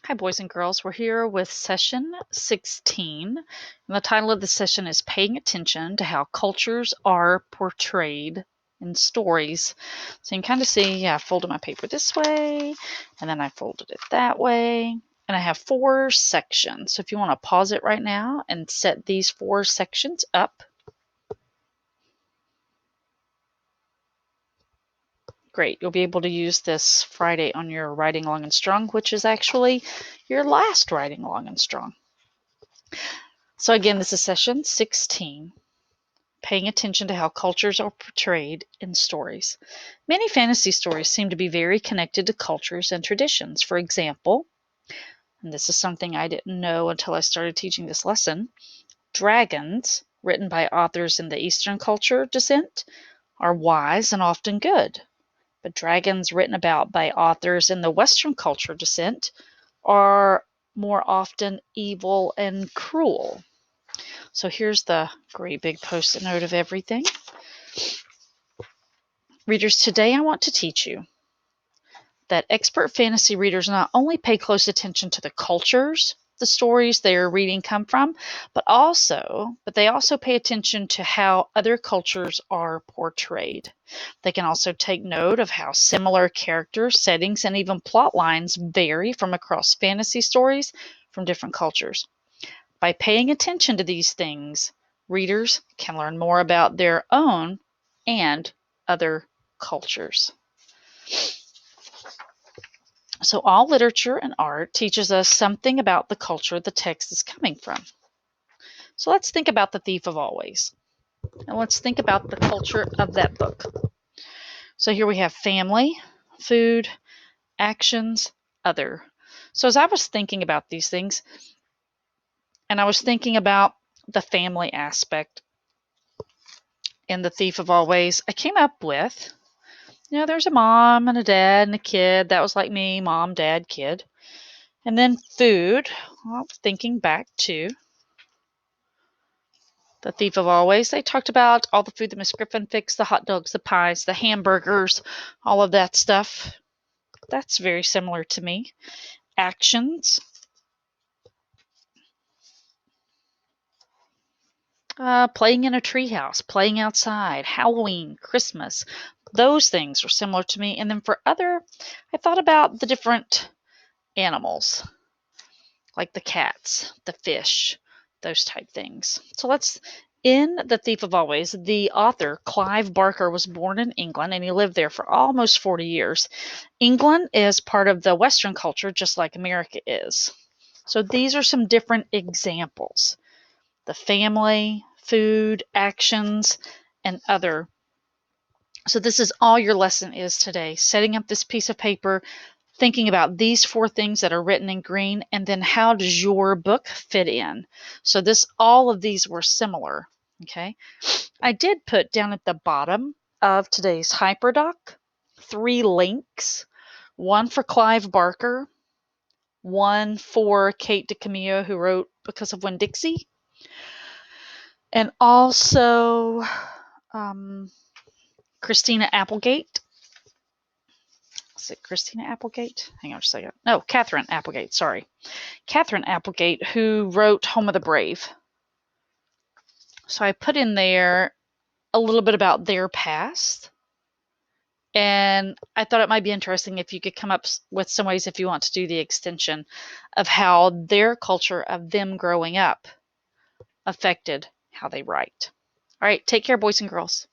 Hi, boys and girls. We're here with session 16. And the title of the session is Paying Attention to How Cultures Are Portrayed in Stories. So you can kind of see, I folded my paper this way, and then I folded it that way. And I have 4 sections. So if you want to pause it right now and set these 4 sections up. Great. You'll be able to use this Friday on your Riding Long and Strong, which is actually your last Riding Long and Strong. So again, this is session 16, paying attention to how cultures are portrayed in stories. Many fantasy stories seem to be very connected to cultures and traditions. For example, and this is something I didn't know until I started teaching this lesson, dragons, written by authors in the Eastern culture descent, are wise and often good. But dragons written about by authors in the Western culture descent are more often evil and cruel. So here's the great big post-it note of everything. Readers, today I want to teach you that expert fantasy readers not only pay close attention to the cultures the stories they are reading come from, but they also pay attention to how other cultures are portrayed. They can also take note of how similar characters, settings, and even plot lines vary from across fantasy stories from different cultures. By paying attention to these things, readers can learn more about their own and other cultures. So all literature and art teaches us something about the culture the text is coming from. So let's think about The Thief of Always. And let's think about the culture of that book. So here we have family, food, actions, other. So as I was thinking about these things, and I was thinking about the family aspect in The Thief of Always, I came up with, there's a mom and a dad and a kid. That was like me, mom, dad, kid. And then food, well, thinking back to The Thief of Always, they talked about all the food that Miss Griffin fixed, the hot dogs, the pies, the hamburgers, all of that stuff. That's very similar to me. Actions. Playing in a treehouse, playing outside, Halloween, Christmas. Those things are similar to me. And then for other, I thought about the different animals, like the cats, the fish, those type things. So in The Thief of Always, the author, Clive Barker, was born in England and he lived there for almost 40 years. England is part of the Western culture, just like America is. So these are some different examples. The family, food, actions, and other. So this is all your lesson is today, setting up this piece of paper, thinking about these 4 things that are written in green, and then how does your book fit in? So all of these were similar, okay? I did put down at the bottom of today's HyperDoc 3 links, one for Clive Barker, one for Kate DiCamillo, who wrote Because of Winn-Dixie, and also Christina Applegate. Is it Christina Applegate? Hang on just a second. No, Catherine Applegate, sorry. Catherine Applegate, who wrote Home of the Brave. So I put in there a little bit about their past. And I thought it might be interesting if you could come up with some ways, if you want to do the extension, of how their culture of them growing up affected how they write. All right, take care, boys and girls.